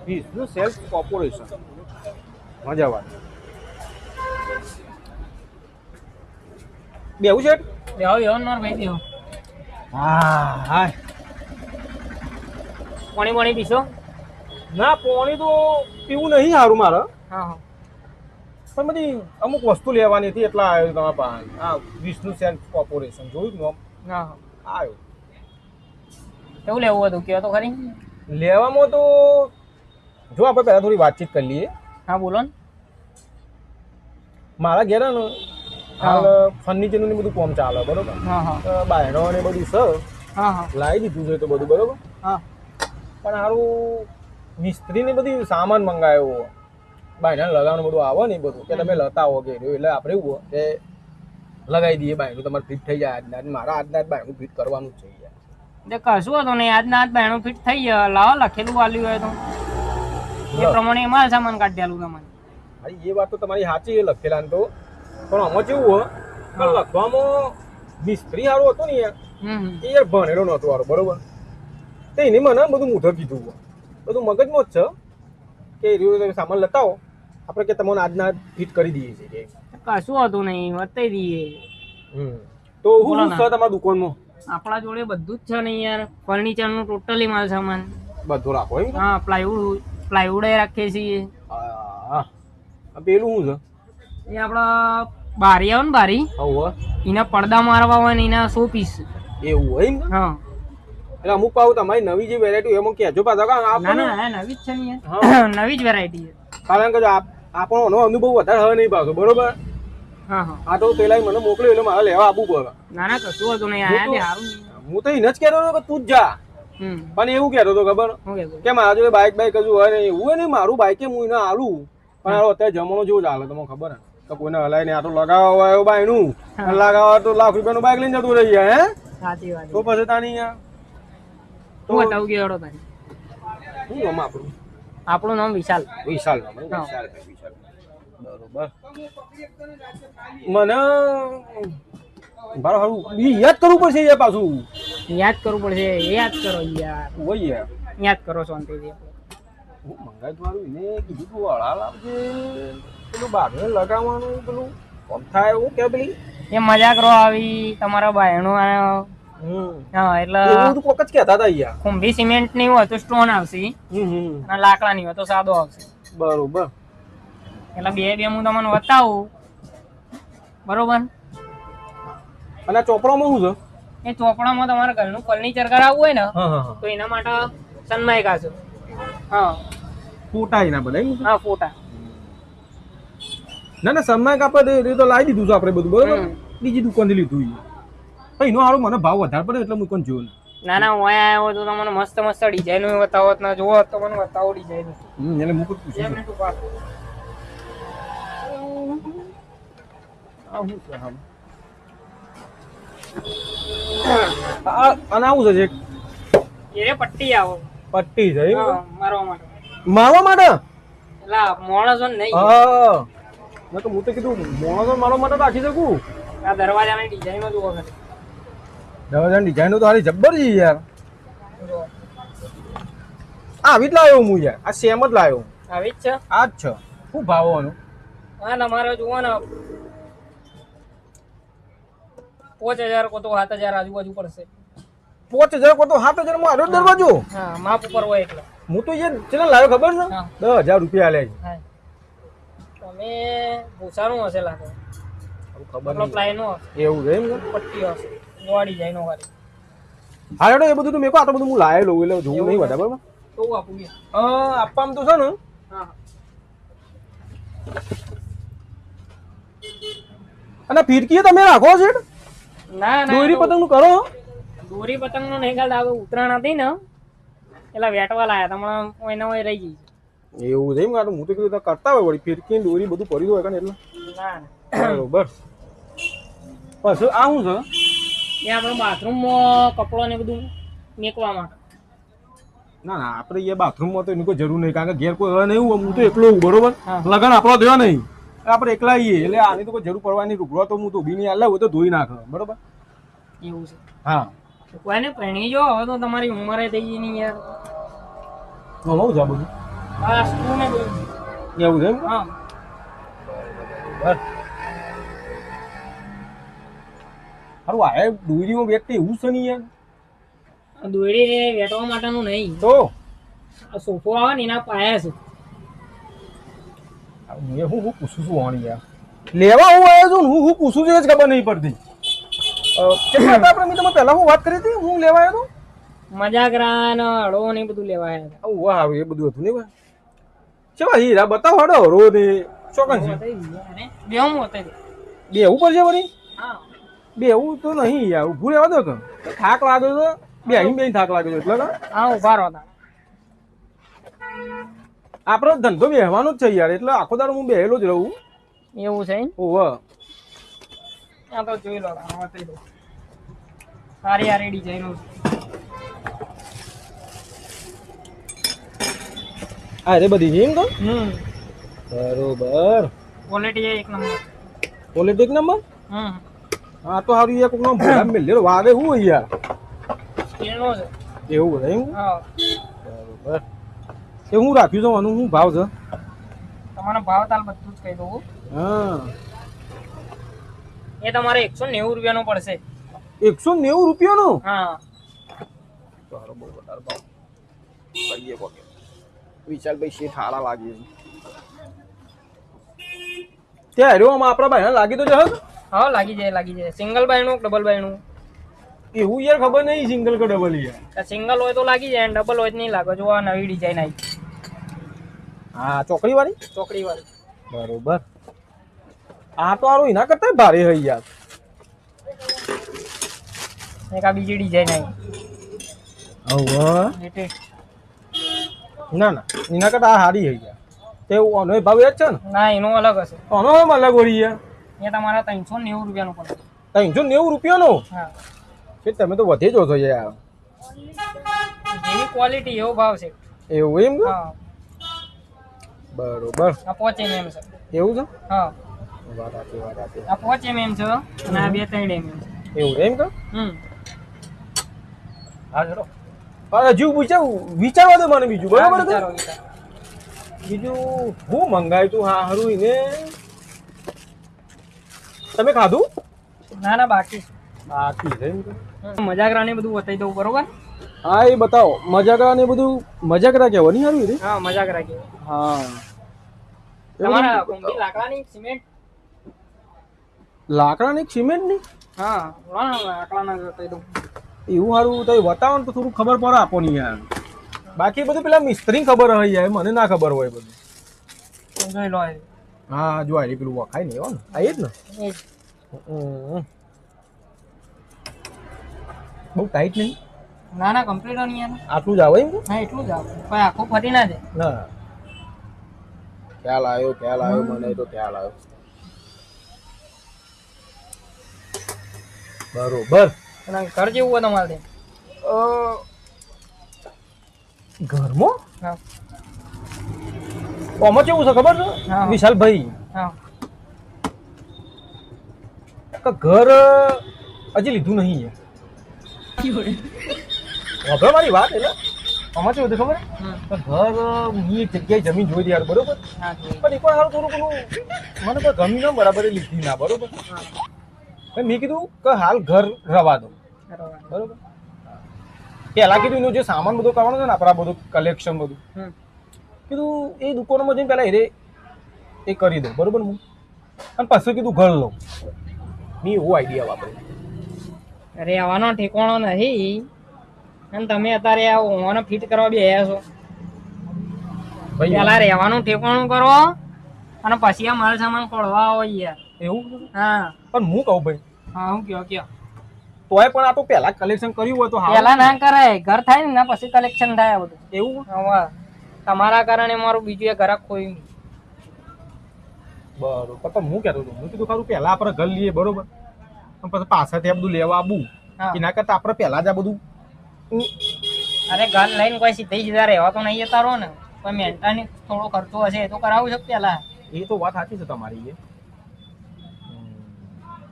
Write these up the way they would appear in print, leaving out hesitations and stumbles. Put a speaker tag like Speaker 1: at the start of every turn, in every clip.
Speaker 1: Vishnu self corporation મજા વાત બેવું છે
Speaker 2: બેહો બેહો માર ભાઈ બેહો.
Speaker 1: હા હા
Speaker 2: પાણી પાણી પીશો?
Speaker 1: ના પાણી તો પીવું નહીં સારું મારે
Speaker 2: હા હા.
Speaker 1: પણ બધી અમુક વસ્તુ લેવાની હતી એટલા આવ્યો તમારા પાસે હા વિષ્ણુ સેલ્ફ કોર્પોરેશન જોયું ને
Speaker 2: હા હા.
Speaker 1: આવ્યો
Speaker 2: કેવું લેવું હતું કયો તો ખરી.
Speaker 1: લેવામાં તો જો આપણે પહેલાં થોડી વાતચીત કરી લઈએ.
Speaker 2: હા બોલો ને.
Speaker 1: મારા ઘેર ને હાલ ફર્નિચરનું ને બધું કામ ચાલે બરોબર.
Speaker 2: હા હા.
Speaker 1: બાયણો ને બધું છે
Speaker 2: હા હા.
Speaker 1: લાવી દીધું છે તો બધું બરોબર.
Speaker 2: હા.
Speaker 1: પણ સારું મિસ્ત્રીને બધી સામાન મંગાવ્યો બાયણા લગાવવાનું બધું આવે ને બધું કે તમે લતા આવો કે એટલે આપણે એવું કે લગાવી દઈએ બાયણું તમારે ફિટ થઈ જાય આજના મારા આજના જ બાયણું ફિટ કરવાનું જ છે યાર
Speaker 2: કશું હતું નહીં આજના આજ બહેણું ફિટ થઈ ગયા લાવો લખેલું વાલ્યું હોય તો એ પ્રમાણે માલ સામાન કાઢી દેલું તમારે.
Speaker 1: હા એ વાત તો તમારી સાચી છે લખેલા તો પણ આમાં કેવું હોય પણ લખવામાં મિસ્ત્રી સારું હતું ને યાર એ યાર ભણેલો નહોતો સારો બરોબર તો એને મને બધું મૂઠું કીધું બધું મગજમાં જ છે કે એ સામાન લતાવો આપણે કે તમને આજના ફિટ કરી દઈએ છીએ
Speaker 2: કશું હતું નહીં વતાઈ દઈએ.
Speaker 1: તો હું છે તમારા દુકાનમાં
Speaker 2: આપણા જોડે બધું જ છે ને યાર ફર્નિચર નું ટોટલી માલ સામાન
Speaker 1: બધું રાખો એમ
Speaker 2: હા પ્લાયવુડ રાખીએ છીએ.
Speaker 1: હા પેલું શું છે
Speaker 2: એ આપડા બારી આવે ને બારી એના પડદા મારવા હોય ને એના 100 પીસ
Speaker 1: એવું હોય એમ
Speaker 2: હા
Speaker 1: એટલે અમુક પાવ તમારી નવી જે વેરાયટી એમાં કહેજો પાછા
Speaker 2: ના ના નવી જ છે ને નવી જ વેરાયટી છે
Speaker 1: કારણ કે આપણો અનુભવ વધારે હવે નહીં પાછો બરોબર.
Speaker 2: હા હા.
Speaker 1: આ તો પેલા મને મોકલ્યો એટલે મારે લેવા આવવું પડે.
Speaker 2: ના ના કશું હતું નહીં આયા સારું.
Speaker 1: હું તો એને જ કહેતો હતો કે તું જ જા પણ એવું કહેતો હતો ખબર કે મારા જોડે બાઇક હજુ હોય નહીં એવું હોય ને મારું બાઇકે હું એને આલું પણ અત્યારે જમાનો જેવો ચાલે તમને ખબર હે તો કોઈને હલાય નહીં આ તો લગાવવા હોય એવું બાયનું લગાવવા તો લાખ રૂપિયાનું બાઇક લઈને જતું રહી જાય હે
Speaker 2: સાચી વાત
Speaker 1: તો પછી તાની યાર
Speaker 2: તો બતાવું કે એડો તારી
Speaker 1: શું નામ
Speaker 2: આપણું નામ વિશાલ
Speaker 1: વિશાલ બરોબર મને મારો હારું યાદ કરવું પડશે યાર પાછું
Speaker 2: યાદ કરવું પડશે યાદ કરો યાર
Speaker 1: હોય યાર
Speaker 2: યાદ કરો શાંતિથી
Speaker 1: હું મંગાઈ વાળું એને કીધું તું હળા લાવજે પેલું બારને લગાવવાનું પેલું કોમ થાય એવું કે પેલી
Speaker 2: એ મજા કરો આવી તમારા બાયણું હા એટલે
Speaker 1: એવું તો કોક જ કહેતા હતા યાર
Speaker 2: કુંભી સિમેન્ટ ની હોય તો સ્ટોન આવશે અને લાકડા ની હોય તો સાદો આવશે
Speaker 1: બરોબર
Speaker 2: એટલે બે હું તમને બતાવું બરોબર.
Speaker 1: અને આ ચોપડામાં શું છે
Speaker 2: એ ચોપડામાં તમારા ઘરનું ફર્નિચર કરાવવું હોય ને તો એના માટે સનમાઇકા છે હા
Speaker 1: ફોટા એના બધા
Speaker 2: હા ફોટા
Speaker 1: ના ના સન્માઈક આપણે તો લાવી દીધું છે આપણે બધું બરોબર બીજી દુકાનથી લીધું એનો હારો મને ભાવ વધારે પડે એટલે હું કોઈ જોયું
Speaker 2: ના ના હું આવ્યો તો તમને મસ્ત મસ્ત ડિઝાઇન બતાવો ના જોવો તો મને બતાવો ડિઝાઇન
Speaker 1: એટલે મુકુટ પૂછ્યું અને આવું છે
Speaker 2: એ પટ્ટી આવો
Speaker 1: પટ્ટી છે
Speaker 2: મારવા માટે
Speaker 1: મારવા માટે
Speaker 2: એટલે માણસો નહીં
Speaker 1: હા મેં તો હું તો કીધું માણસો મારવા માટે રાખી શકું
Speaker 2: આ દરવાજાની ડિઝાઇનો જુઓ ખાલી
Speaker 1: દરવાજાની ડિઝાઇનો તો હારી જબ્બર છે યાર આવી જ લાવ્યો હું યાર આ સેમ જ લાવ્યો
Speaker 2: આવી જ છે
Speaker 1: આ જ છે શું ભાવ આનો
Speaker 2: હા તમારે જુઓ ને 5000 કો તો 7000 આજુબાજુ પડશે
Speaker 1: 5000 કો તો 7000 માં આરો દરવાજો
Speaker 2: હા માપ ઉપર હોય એટલે
Speaker 1: હું તો યાર ચેલા લાવ્યો ખબર છે 10000 રૂપિયા આલે છે
Speaker 2: તમે પૂછાનું હશે લાગે
Speaker 1: ખબર
Speaker 2: નહીં પ્લાયનો
Speaker 1: એવું છે એમ
Speaker 2: પટ્ટી હશે ગોળી જાય નો વાળી
Speaker 1: હા એ બધું તો મેકો આટલું બધું હું લાવેલો એટલે જોવું નહીં વધારે બરાબર
Speaker 2: તો આપું કે
Speaker 1: આપવામાં તો છે ને
Speaker 2: હા
Speaker 1: અને ફિરકી તમે રાખો છે
Speaker 2: ના ના
Speaker 1: દોરી પતંગ નું કરો
Speaker 2: દોરી પતંગ નું નહીં કાલ ઉતરાણ હતી ને એટલે વેટવા લાયા તમને એના હોય રહી ગઈ
Speaker 1: એવું છે એમ કાઢ હું તો કીધું કરતા હોય વળી ફિરકી દોરી બધું પડી હોય એટલે
Speaker 2: ના
Speaker 1: બરોબર પછી આ શું છે
Speaker 2: એ આપણો બાથરૂમમાં કપડો ને બધું મેકવા માટે
Speaker 1: ના ના આપણે એ બાથરૂમમાં તો એની કોઈ જરૂર નહીં કારણ કે ઘેર કોઈ હવે નહીં હું તો એકલો હું બરોબર લગન આપણો થયો નહીં આપણે એકલા આવીએ એટલે આની તો કોઈ જરૂર પડવાની રૂગડો તો હું તો ઉભી નહીં આલે તો ધોઈ નાખ બરોબર
Speaker 2: એવું છે
Speaker 1: હા
Speaker 2: કોઈને પહેણી જો હવે તો તમારી ઉંમરે થઈ ગઈ નહીં યાર
Speaker 1: હું છે બધું
Speaker 2: આ સ્ક્રૂ ને બધું.
Speaker 1: એવું છે એમ
Speaker 2: હા
Speaker 1: બસ હારું આ દોરીમાં વ્યક્તિ એવું છે નહીં યાર
Speaker 2: આ દોરી વેટવા માટેનું નહીં,
Speaker 1: તો
Speaker 2: આ સોફો આવે ને એના પાયા છે.
Speaker 1: હું પૂછું છું વાણી યાર લેવા હું આવ્યો છું ને હું પૂછું છું એ જ ખબર નહીં પડતી કેટલા હતા આપણે મેં તમે પહેલા હું વાત કરી હતી હું લેવા આવ્યો
Speaker 2: મજાકરા ને હળવો ને એ બધું લેવા આવ્યા હતા.
Speaker 1: હતો વાહ હારું એ બધું હતું ને ભાઈ ચેવા હીરા બતાવો હડો રો ને ચોકન છે
Speaker 2: બે હું હતા.
Speaker 1: બે એવું પડશે વળી
Speaker 2: હા
Speaker 1: બે એવું તો નહીં યાર ઊભું રહેવા દો કે થાક લાગ્યો તો બે અહીં બે થાક લાગ્યો એટલે કે
Speaker 2: હા ઉભા રહો તા.
Speaker 1: આપણો ધંધો બેહવાનો જ છે યાર એટલે આખો દાડો હું બેહેલો જ રહું
Speaker 2: એવું છે એમ?
Speaker 1: ઓહ
Speaker 2: આ તો જોઈ લો આમાં થઈ દો સારી સારી ડિઝાઇનો છે.
Speaker 1: આ રે બધી એમ તો
Speaker 2: હમ
Speaker 1: બરોબર
Speaker 2: ક્વોલિટી એક નંબર.
Speaker 1: ક્વોલિટી નંબર
Speaker 2: હમ
Speaker 1: હા તો હારું એક નામ ભોળા મેલ્યો વાગે હું હોય યાર
Speaker 2: સ્ટીલનો છે.
Speaker 1: એવું બધા એમ
Speaker 2: હા
Speaker 1: બરોબર એ હું રાખ્યું છું આનું શું ભાવ છે
Speaker 2: તમારો ભાવ તાલ બધું જ કહી દઉં.
Speaker 1: હા
Speaker 2: એ તમારે 190 રૂપિયાનો પડશે.
Speaker 1: 190 રૂપિયાનો
Speaker 2: હા
Speaker 1: તારો બહુ વધારે ભાવ કરીએ પગે વિશાલભાઈ શેઠ હારા લાગે ત્યાં હાર્યો આમાં આપણા ભાઈને લાગી તો જશે
Speaker 2: હા લાગી જાય. સિંગલ બાયણું ડબલ બાયણું
Speaker 1: એવું યાર ખબર નહીં સિંગલ કે ડબલ યાર
Speaker 2: સિંગલ હોય તો લાગી જાય, ડબલ હોય તો નહીં લાગે. જો આ નવી ડિઝાઇન આવી
Speaker 1: હા ચોકડી વાળી
Speaker 2: ચોકડી વાળી.
Speaker 1: બરોબર આ તો હારું એના કરતા ભારે હોય યાર
Speaker 2: એક આ બીજી ડિઝાઇન આવી
Speaker 1: હવે
Speaker 2: લેટેસ્ટ.
Speaker 1: ના ના એના કરતા આ હારી હોય યાર તે આનો ભાવ એ જ છે ને
Speaker 2: ના એનો અલગ હશે.
Speaker 1: આનો એમ અલગ વળી યાર
Speaker 2: એ તમારા 390 રૂપિયાનું પડશે.
Speaker 1: 390 રૂપિયાનો
Speaker 2: હા
Speaker 1: કે તમે તો વધે જો છો યાર
Speaker 2: જેવી ક્વોલિટી એવો ભાવ છે.
Speaker 1: એવું એમ કે
Speaker 2: હા
Speaker 1: બરોબર
Speaker 2: આ 5 mm છે.
Speaker 1: એવું છે
Speaker 2: હા
Speaker 1: વાત આપી
Speaker 2: આ 5 mm છે અને આ 2-3 mm છે.
Speaker 1: એવું એમ કે
Speaker 2: હમ
Speaker 1: હા ચલો અરે જીવ વિચારવા દે મને બીજું બરોબર છે
Speaker 2: વિચારો.
Speaker 1: બીજું હું મંગાવ્યું તું હા હારું એને તમે ખાધું
Speaker 2: ના ના બાકી છે.
Speaker 1: બાકી છે એમ કે
Speaker 2: મજાકરા ને બધું બતાવી દઉં બરોબર.
Speaker 1: હા એ બતાવો મજાકરા ને બધું મજાકરા કહેવાની હારું રે
Speaker 2: હા મજાકરા કે
Speaker 1: હા
Speaker 2: તમારા કોમ્બી લાકડાની સિમેન્ટ.
Speaker 1: લાકડાની સિમેન્ટ ની
Speaker 2: હા લાકડાના બતાવી દઉં.
Speaker 1: એવું સારું તો બતાવો ને તો થોડું ખબર પડે આપોની યાર બાકી બધું પેલા મિસ્ત્રી ખબર હોય યાર મને ના ખબર હોય બધું
Speaker 2: જોઈ લો એ.
Speaker 1: હા જો આ પેલું વખાય ને એવો ને આ એ જ ને
Speaker 2: એ જ.
Speaker 1: બહુ ટાઈટ નહીં
Speaker 2: ના ના કમ્પ્લીટ નહીં યાર.
Speaker 1: આટલું જ આવે એમ
Speaker 2: હા એટલું જ આવે કોઈ આખું ફરી ના જાય.
Speaker 1: ના ખ્યાલ આવ્યો મને તો ખ્યાલ આવ્યો બરોબર
Speaker 2: અને ઘર જેવું હોય તમારે
Speaker 1: ઘરમાં
Speaker 2: હા
Speaker 1: આમાં કેવું છે ખબર છે
Speaker 2: હા.
Speaker 1: વિશાલભાઈ
Speaker 2: હા
Speaker 1: કે ઘર હજી લીધું નહીં યાર હવે મારી વાત એટલે આમાં કેવું હતું ખબર
Speaker 2: હમ.
Speaker 1: કે ઘર હું એક જગ્યાએ જમીન જોઈ યાર બરોબર
Speaker 2: હા જોઈ.
Speaker 1: પણ એકવાર હારું થોડું પેલું મને કોઈ ગમી ના બરાબર એ લીધી ના બરોબર
Speaker 2: હા
Speaker 1: મેં કીધું કે હાલ ઘર રવા દો
Speaker 2: બરોબર.
Speaker 1: બરોબર પેલા કીધું એનું જે સામાન બધું કરવાનું છે ને આપણા બધું કલેક્શન બધું
Speaker 2: હમ.
Speaker 1: કીધું એ દુકાનમાં જઈને પેલા એ કરી દઉં બરોબર હું અને પછી કીધું ઘર લઉં મેં એવો આઈડિયા વાપર્યો
Speaker 2: રહેવાનો ઠેકાણો નથી અને તમે અત્યારે આ ઓવાનો ફિટ કરવા બી આવ્યા છો.
Speaker 1: ભાઈ
Speaker 2: પેલા રહેવાનું ઠેકાણું કરો અને પછી આ માલ સામાન ખોળવા આવો યાર.
Speaker 1: એવું
Speaker 2: હા
Speaker 1: પણ હું કહું ભાઈ
Speaker 2: હા હું કયો
Speaker 1: તોય પણ આ તો પેલા કલેક્શન કર્યું હોય તો હારું.
Speaker 2: પેલા ના કરાય ઘર થાય ને એના પછી કલેક્શન થાય આ બધું.
Speaker 1: એવું
Speaker 2: હવે તમારા કારણે મારું બીજું એક ઘરાક ખોયું.
Speaker 1: બરોબર પણ હું કહેતો હતો હું કીધું ખરું પેલા આપણે ઘર લઈએ બરોબર પણ પછી પાછળથી આ બધું લેવા આવું
Speaker 2: હા.
Speaker 1: એના કરતા આપણે પેલા જ આ બધું
Speaker 2: અરે ઘર લઈને કોઈ સીધા રહેવા તો નહીં જતા રહો ને કોઈ મેન્ટાની થોડો ખર્ચો હશે એ તો કરાવું છે પેલા.
Speaker 1: એ તો વાત સાચી છે તમારી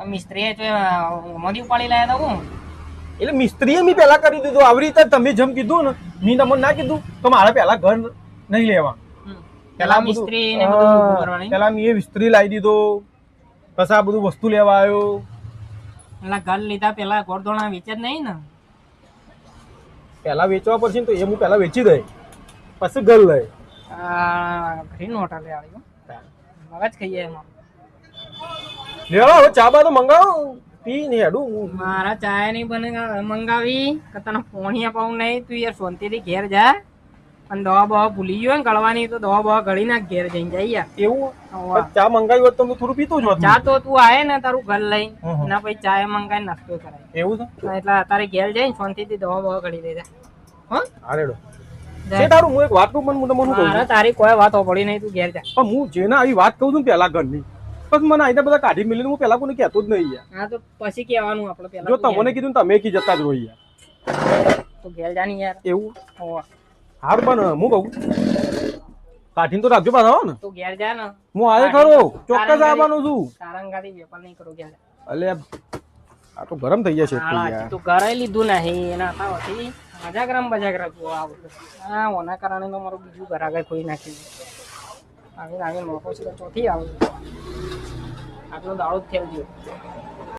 Speaker 1: એ
Speaker 2: મિસ્ત્રીએ તો મોદી ઉપાડી લાયા હતા હું.
Speaker 1: એટલે મિસ્ત્રીએ મેં પેલા કરી દીધું આવી રીતે તમે જેમ કીધું ને મેં તમને ના કીધું તો મારે પેલા ઘર નહીં લેવાનું
Speaker 2: પેલા મિસ્ત્રી ને બધું ઊભું કરવાનું.
Speaker 1: પેલા મેં એ મિસ્ત્રી લાવી દીધો, પછી આ બધું વસ્તુ લેવા આવ્યો.
Speaker 2: પેલા ઘર લીધા પેલા ગોળધોણા વેચે જ નહીં ને.
Speaker 1: પેલા વેચવા પડશે ને તો એ હું પેલા વેચી દઈ, પછી ઘર લઈ.
Speaker 2: ગ્રીન હોટલ આવી મગજ ખાઈએ એમાં.
Speaker 1: લેવા હવે ચા બા તો મંગાવો, પી ને હેડું હું.
Speaker 2: મારા ચાય નહીં બને મંગાવી કે તને પોણી અપાવું નહીં. તું યાર શાંતિથી ઘેર જા, અને દવા બવા ભૂલી ગયો ને ગળવાની તો દવા બવા ગળી નાખ ઘેર જઈને જાય યાર.
Speaker 1: એવું ચા મંગાવી હોત તો હું થોડું પીતો જ હોત.
Speaker 2: ચા તો તું આયે ને તારું ઘર લઈને ના પછી ચાય મંગાવી નાસ્તો કરાય.
Speaker 1: એવું છે
Speaker 2: એટલે તારે ઘેર જઈને શાંતિથી દવા બવા ગળી દે. હા
Speaker 1: હારેડો છે તારું. હું એક વાત કહું, પણ હું તમને કહું છું,
Speaker 2: તારી કોઈ વાત પડી નહીં, તું ઘેર જા.
Speaker 1: પણ હું જેને આવી વાત કહું છું પેલા ઘરની, પછી મને આઈને બધા કાઢી મિલી, હું પેલા કોઈને કહેતો જ નહીં યાર.
Speaker 2: હા તો પછી કહેવાનું આપણે પેલા.
Speaker 1: જો તમને કીધું ને તમે કી જતા જ રહો યાર.
Speaker 2: તો ઘેર જાની યાર.
Speaker 1: એવું
Speaker 2: હોવા
Speaker 1: હાર પણ હું કહું કાઢીને તો રાખજો પાછા હો ને.
Speaker 2: તું ઘેર જા ને.
Speaker 1: હું આવે ખરો, ચોક્કસ આવવાનો છું.
Speaker 2: સારંગાથી વેપાર નહીં કરો ઘેર.
Speaker 1: અલે આ તો ગરમ થઈ જશે યાર.
Speaker 2: તું ઘરે લીધું નહીં એના હતા મજાગ્રામ બજાગ્રામ તું આ બધું. હા ઓના કારણે તો મારું બીજું ઘર આગળ ખોઈ નાખ્યું. આવી મોટો છે ચોથી આવું આટલો દાડો જ ખેલ ગયો.